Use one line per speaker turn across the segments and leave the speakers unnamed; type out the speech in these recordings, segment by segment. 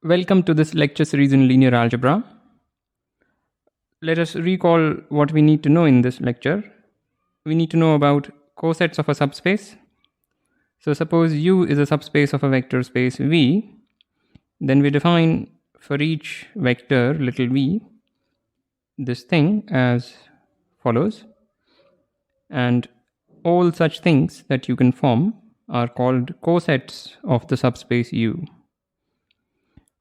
Welcome to this lecture series in linear algebra. Let us recall what we need to know in this lecture. We need to know about cosets of a subspace. So suppose U is a subspace of a vector space V, then we define for each vector little v this thing as follows, and all such things that you can form are called cosets of the subspace U.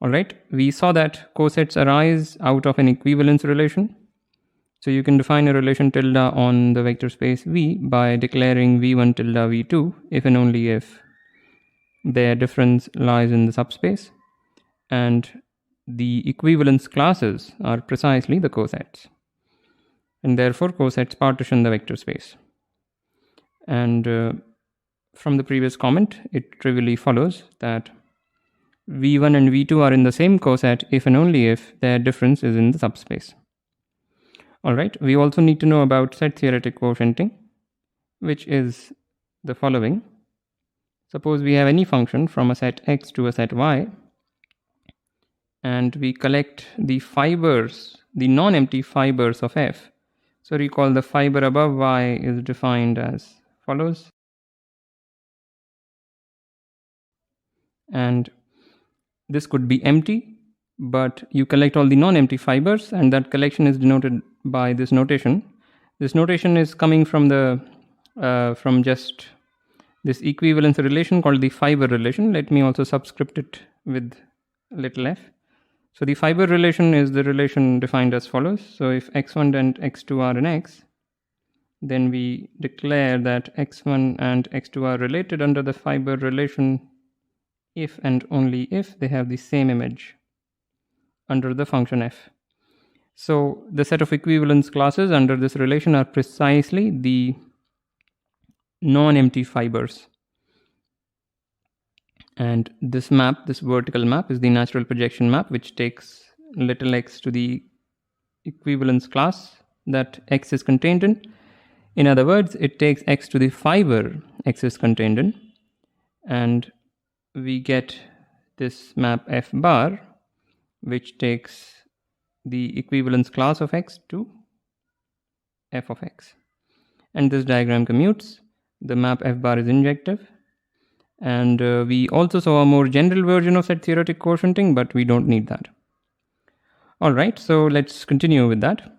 Alright, we saw that cosets arise out of an equivalence relation. So you can define a relation tilde on the vector space V by declaring V1 tilde V2 if and only if their difference lies in the subspace, and the equivalence classes are precisely the cosets, and therefore cosets partition the vector space. And from the previous comment, it trivially follows that V1 and V2 are in the same coset if and only if their difference is in the subspace. Alright, we also need to know about set theoretic quotienting, which is the following. Suppose we have any function from a set x to a set y, and we collect the fibers, the non-empty fibers of f. So recall the fiber above y is defined as follows. And this could be empty, but you collect all the non-empty fibers, and that collection is denoted by this notation. This notation is coming from from just this equivalence relation called the fiber relation. Let me also subscript it with little f. So the fiber relation is the relation defined as follows. So if x1 and x2 are in X, then we declare that x1 and x2 are related under the fiber relation if and only if they have the same image under the function f. So the set of equivalence classes under this relation are precisely the non-empty fibers. And this map, this vertical map, is the natural projection map, which takes little x to the equivalence class that x is contained in. In other words, it takes x to the fiber x is contained in, and we get this map f bar, which takes the equivalence class of x to f of x. And this diagram commutes. The map f bar is injective. And we also saw a more general version of set theoretic quotienting, but we don't need that. All right, so let's continue with that.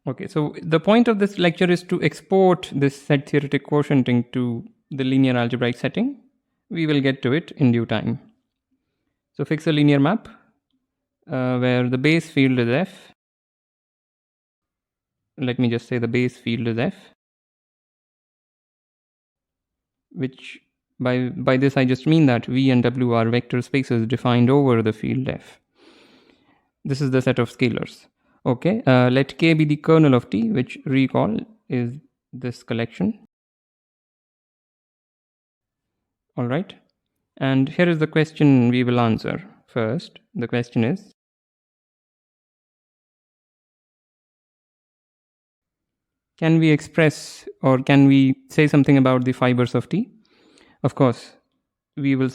Okay, so the point of this lecture is to export this set theoretic quotienting to the linear algebraic setting. We will get to it in due time. So fix a linear map where the base field is f. Let me just say the base field is f, which by this I just mean that V and W are vector spaces defined over the field f. This is the set of scalars. Okay, let K be the kernel of T, which recall is this collection. All right, and here is the question we will answer. First, the question is, can we express or can we say something about the fibers of T? Of course, we will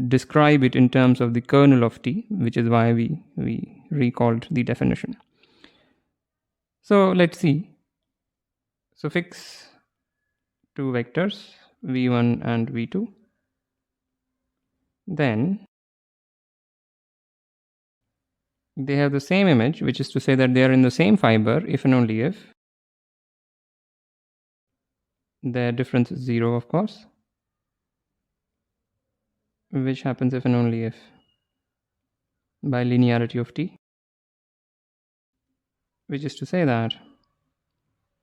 describe it in terms of the kernel of T, which is why we recalled the definition. So let's see. So fix two vectors, v1 and v2. Then they have the same image, which is to say that they are in the same fiber if and only if their difference is 0, of course, which happens if and only if by linearity of T, which is to say that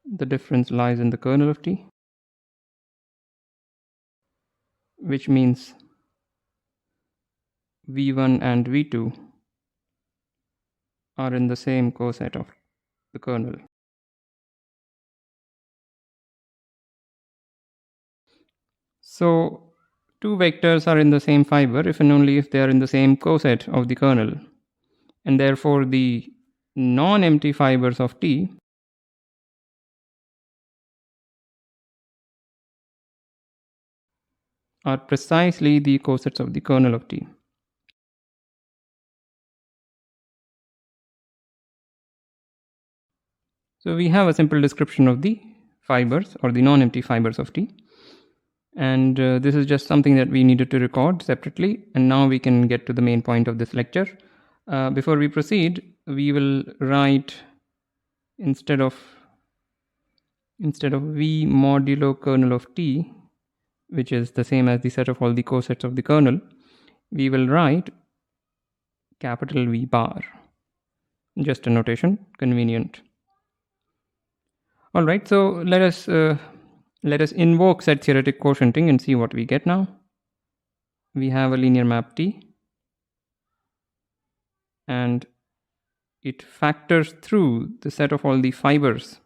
the difference lies in the kernel of T, which means v1 and v2 are in the same coset of the kernel. So two vectors are in the same fiber if and only if they are in the same coset of the kernel, and therefore the non-empty fibers of T are precisely the cosets of the kernel of T. So we have a simple description of the fibers or the non-empty fibers of T. And this is just something that we needed to record separately. And now we can get to the main point of this lecture. Before we proceed, we will write instead of V modulo kernel of T, which is the same as the set of all the cosets of the kernel, we will write capital V bar. Just a notation, convenient. All right, so let us invoke set theoretic quotienting and see what we get now. We have a linear map T, and it factors through the set of all the fibers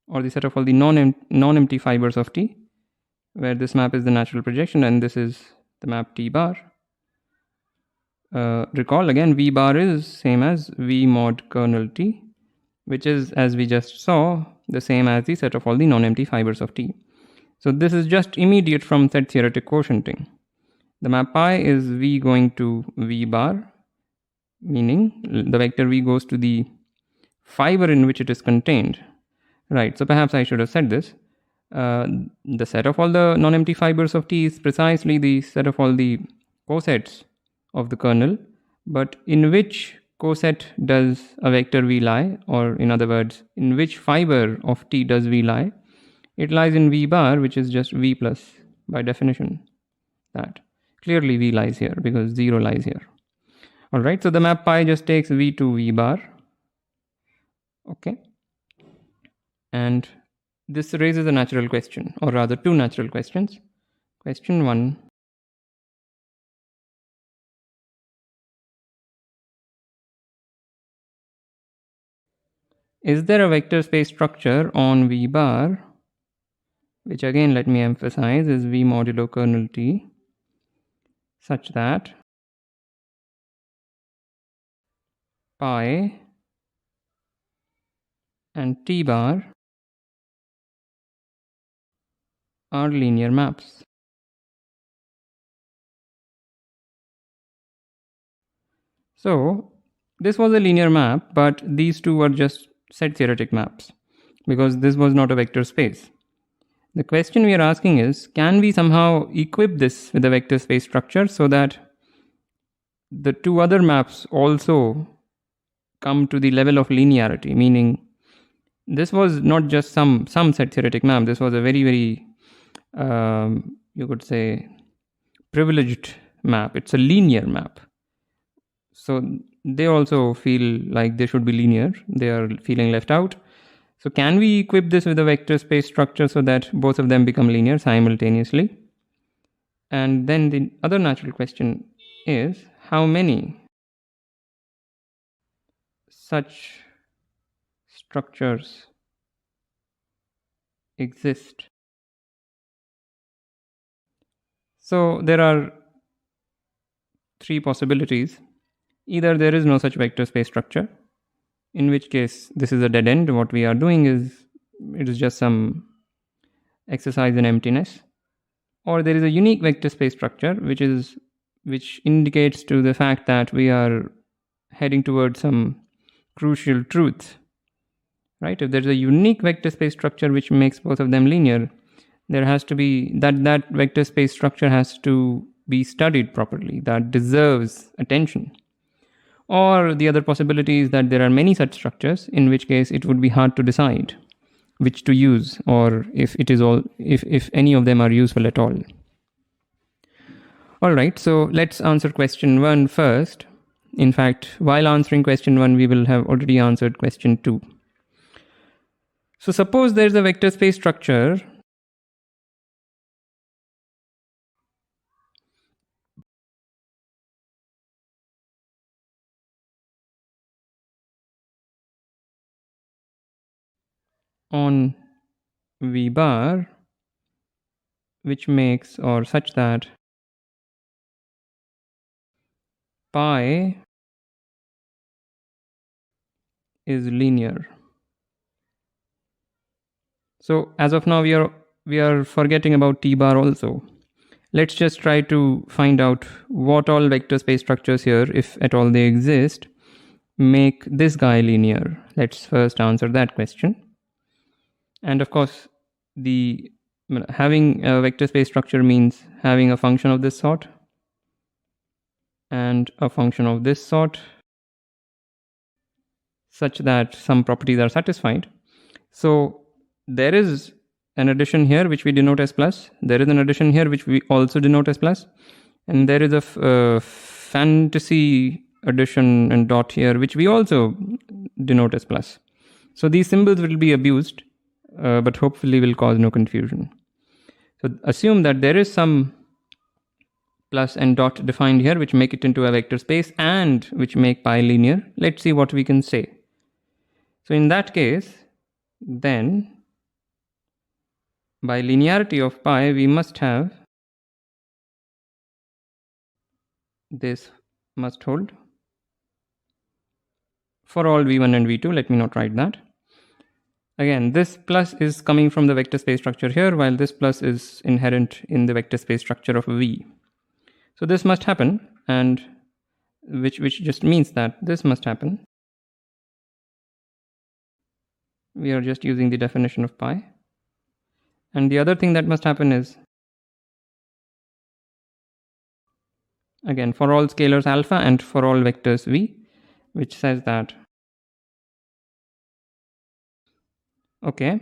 or the set of all the non-empty fibers of T, where this map is the natural projection and this is the map T bar. Recall again, V bar is same as V mod kernel T, which is, as we just saw, the same as the set of all the non-empty fibers of T. So this is just immediate from set theoretic quotienting. The map pi is V going to V bar, meaning the vector V goes to the fiber in which it is contained. Right, so perhaps I should have said this. The set of all the non-empty fibers of T is precisely the set of all the cosets of the kernel, but in which coset does a vector V lie, or in other words, in which fiber of T does V lie? It lies in V bar, which is just V plus by definition. That clearly V lies here because 0 lies here. All right, so the map pi just takes V to V bar. Okay. And this raises a natural question, or rather two natural questions. Question 1. Is there a vector space structure on V bar, which again let me emphasize is V modulo kernel T, such that pi and T bar are linear maps? So this was a linear map, but these two were just set theoretic maps because this was not a vector space. The question we are asking is, can we somehow equip this with a vector space structure so that the two other maps also come to the level of linearity, meaning this was not just some set theoretic map, this was a very, very, you could say, privileged map. It's a linear map. So they also feel like they should be linear. They are feeling left out. So can we equip this with a vector space structure so that both of them become linear simultaneously? And then the other natural question is, how many such structures exist? So there are three possibilities. Either there is no such vector space structure, in which case this is a dead end. What we are doing is, it is just some exercise in emptiness. Or there is a unique vector space structure, which indicates to the fact that we are heading towards some crucial truth. Right? If there's a unique vector space structure which makes both of them linear, there has to be that vector space structure has to be studied properly. That deserves attention. Or the other possibility is that there are many such structures, in which case it would be hard to decide which to use, or if any of them are useful at all. All right, so let's answer question 1 first. In fact, while answering question 1, we will have already answered question 2. So suppose there's a vector space structure on V bar, which makes, or such that pi is linear. So as of now, we are forgetting about T bar also. let's just try to find out what all vector space structures here, if at all they exist, make this guy linear. Let's first answer that question. And of course, having a vector space structure means having a function of this sort and a function of this sort, such that some properties are satisfied. So there is an addition here which we denote as plus. There is an addition here which we also denote as plus. And there is a fantasy addition and dot here which we also denote as plus. So these symbols will be abused, but hopefully will cause no confusion. So assume that there is some plus and dot defined here which make it into a vector space and which make pi linear. Let's see what we can say. So in that case, then by linearity of pi, we must have this must hold for all v1 and v2. Let me not write that. Again, this plus is coming from the vector space structure here, while this plus is inherent in the vector space structure of v. So this must happen, and which just means that this must happen. We are just using the definition of pi. And the other thing that must happen is, again, for all scalars alpha and for all vectors v, which says that, okay,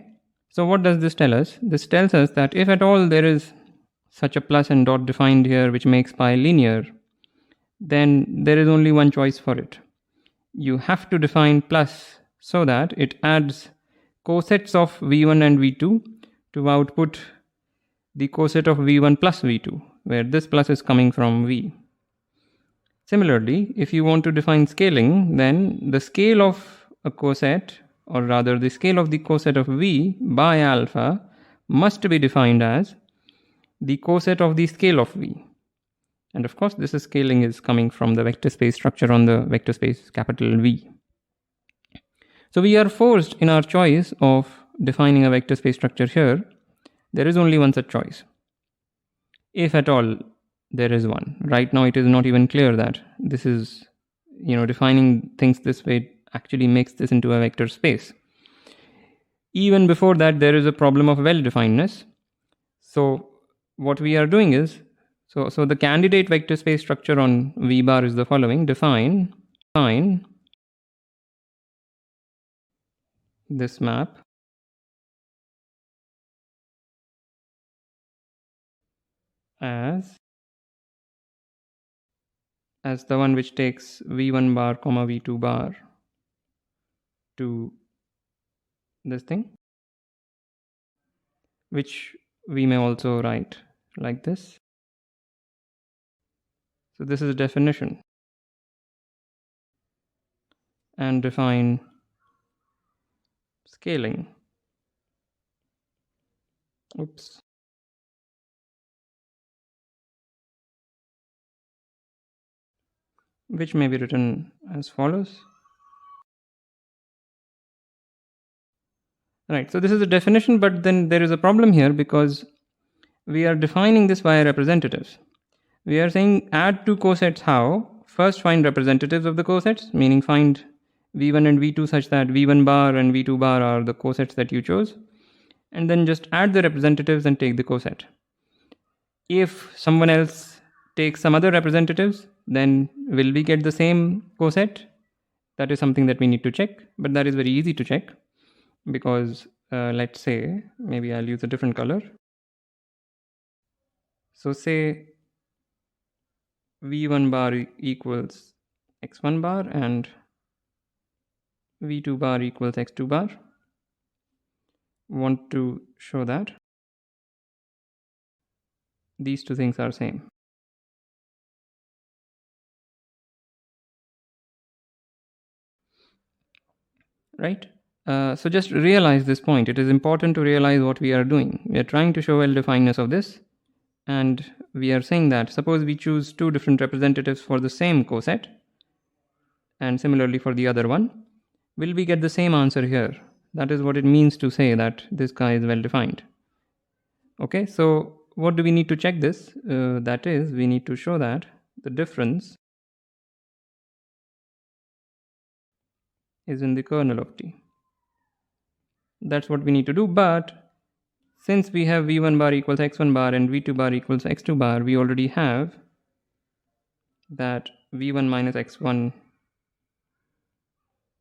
so what does this tell us? This tells us that if at all there is such a plus and dot defined here which makes pi linear, then there is only one choice for it. You have to define plus so that it adds cosets of v1 and v2 to output the coset of v1 plus v2, where this plus is coming from v. Similarly, if you want to define scaling, then the scale of a coset, or rather the scale of the coset of v by alpha, must be defined as the coset of the scale of v. And of course, this scaling is coming from the vector space structure on the vector space capital V. So we are forced in our choice of defining a vector space structure here. There is only one such choice, if at all there is one. Right now it is not even clear that this is, defining things this way actually makes this into a vector space. Even before that, there is a problem of well-definedness. So what we are doing is, so the candidate vector space structure on V bar is the following. Define this map as the one which takes v1 bar comma v2 bar to this thing, which we may also write like this. So this is a definition. And define scaling. Oops. Which may be written as follows. Right, so this is a definition, but then there is a problem here because we are defining this via representatives. We are saying add two cosets how? First find representatives of the cosets, meaning find v1 and v2 such that v1 bar and v2 bar are the cosets that you chose, and then just add the representatives and take the coset. If someone else takes some other representatives, then will we get the same coset? That is something that we need to check, but that is very easy to check because let's say, maybe I'll use a different color. So say v1 bar equals x1 bar and v2 bar equals x2 bar. Want to show that these two things are same. Right? So just realize this point. It is important to realize what we are doing. We are trying to show well-definedness of this, and we are saying that suppose we choose two different representatives for the same coset, and similarly for the other one, will we get the same answer here? That is what it means to say that this guy is well-defined. Okay, so what do we need to check this? That is, we need to show that the difference is in the kernel of T. That's what we need to do. But since we have v1 bar equals x1 bar and v2 bar equals x2 bar, we already have that v1 minus x1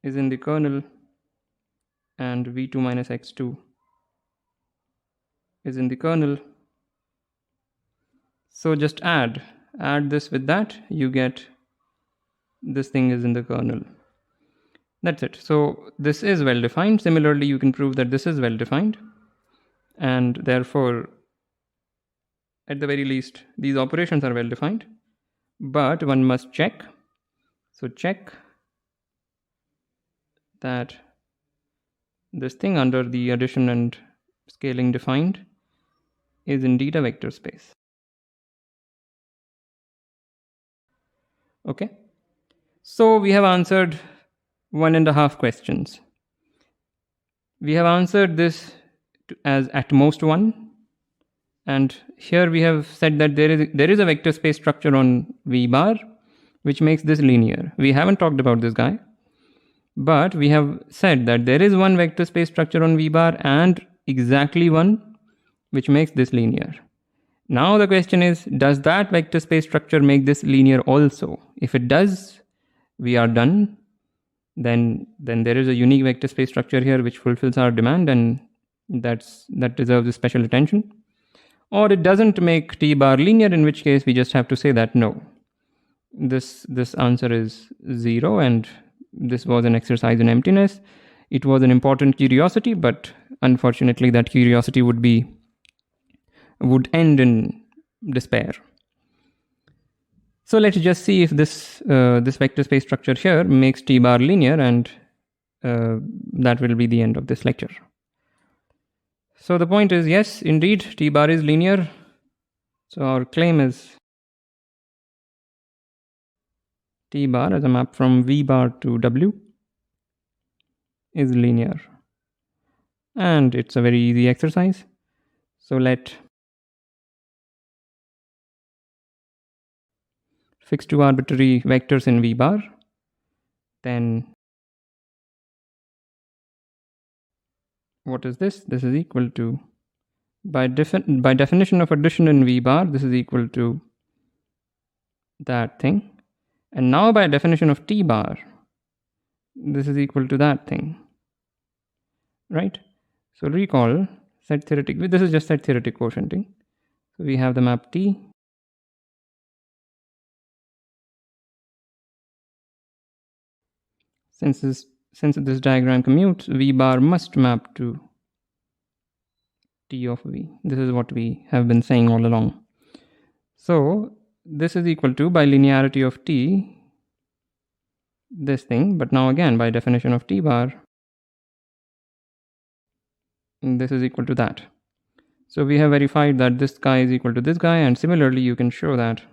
is in the kernel and v2 minus x2 is in the kernel. So just add this with that, you get this thing is in the kernel. That's it. So this is well defined. Similarly, you can prove that this is well defined, and therefore, at the very least, these operations are well defined. But one must check. So check that this thing under the addition and scaling defined is indeed a vector space. Okay. So we have answered 1.5 questions. We have answered this as at most 1. And here we have said that there is a vector space structure on V bar, which makes this linear. We haven't talked about this guy, but we have said that there is one vector space structure on V bar and exactly one, which makes this linear. Now the question is, does that vector space structure make this linear also? If it does, we are done. Then there is a unique vector space structure here which fulfills our demand, and that deserves a special attention. Or it doesn't make T bar linear, in which case we just have to say that no, this answer is 0, and this was an exercise in emptiness. It was an important curiosity, but unfortunately that curiosity would end in despair. So let's just see if this vector space structure here makes T bar linear, and that will be the end of this lecture. So the point is, yes, indeed, T bar is linear. So our claim is T bar as a map from V bar to W is linear. And it's a very easy exercise. So let fix two arbitrary vectors in V bar. Then what is this? This is equal to, by definition of addition in V bar, this is equal to that thing. And now by definition of T bar, this is equal to that thing. Right? So recall set theoretic, this is just set theoretic quotienting. So we have the map T. Since this diagram commutes, V bar must map to T of V. This is what we have been saying all along. So this is equal to, by linearity of T, this thing, but now again by definition of T bar, this is equal to that. So we have verified that this guy is equal to this guy, and similarly you can show that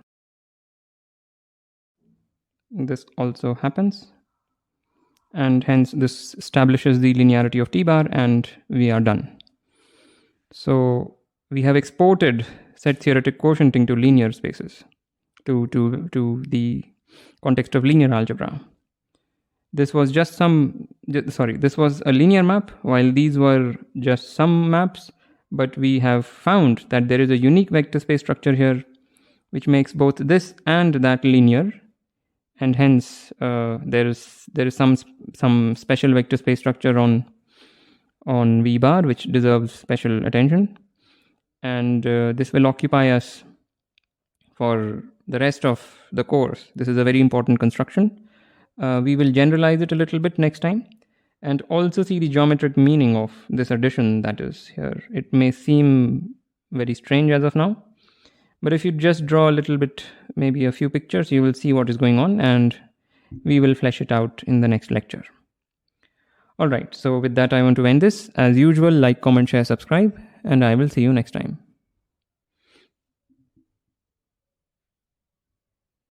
this also happens, and hence this establishes the linearity of T bar, and we are done. So we have exported set theoretic quotienting to linear spaces, to the context of linear algebra. This was this was a linear map, while these were just some maps, but we have found that there is a unique vector space structure here which makes both this and that linear, and hence there is some special vector space structure on V bar which deserves special attention, and this will occupy us for the rest of the course. This is a very important construction. We will generalize it a little bit next time, and also see the geometric meaning of this addition that is here. It may seem very strange as of now, but if you just draw a little bit, maybe a few pictures, you will see what is going on, and we will flesh it out in the next lecture. All right, so with that, I want to end this. As usual, like, comment, share, subscribe, and I will see you next time.